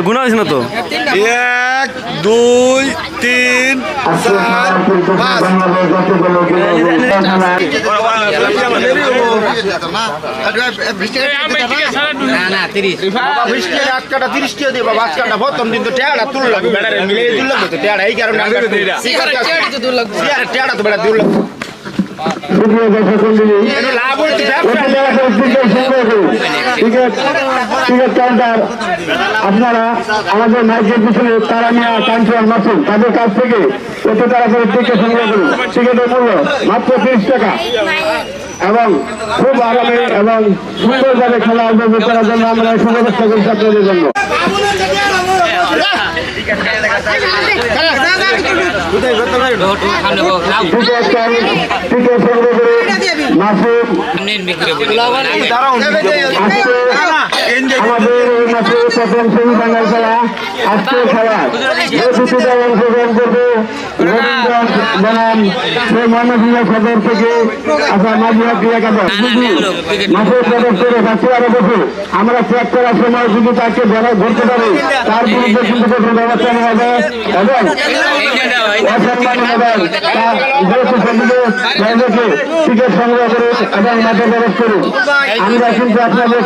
গুণা হয়েছে না তো 1 2 3 4 5 প্রথম দিন তো টেয়ারা তুললাম বেড়ারে মিলে তুললাম তো টেয়ারা এই কারণে টেয়ারা তো বেড়া তুললাম আপনারা আমাদের মাইকের পিছনে তারা নিয়ে কাঞ্চন মাসুম তাদের কাছ থেকে এত তাড়াতাড়ি টিকিট সংগ্রহ করুন। টিকিটের মূল্য মাত্র 30 টাকা এবং খুব আরামে এবং সুন্দরভাবে খেলা উপভোগ করার জন্য আমরা সুব্যবস্থা করছি আপনাদের জন্য। টিকিট সংগ্রহ করে মাসুম আমাদের এই মাসে প্রথম সেমিফাইনাল খেলা আজকে খেলা অংশগ্রহণ করবে বনাম ময়মনসিংহ সদর থেকে আসা মাঝিয়া ক্রিয়াকার মাসের সদস্যের কাছে আরো বসে আমরা চেক করার সময় যদি তাকে ধরতে পারে তার বিরুদ্ধে কিন্তু কঠোর ব্যবস্থা নেওয়া হবে এবং অসম্মান হবে টিকিট সংগ্রহ করে এবং মাঠে প্রবেশ করুন। আমরা কিন্তু আপনাদের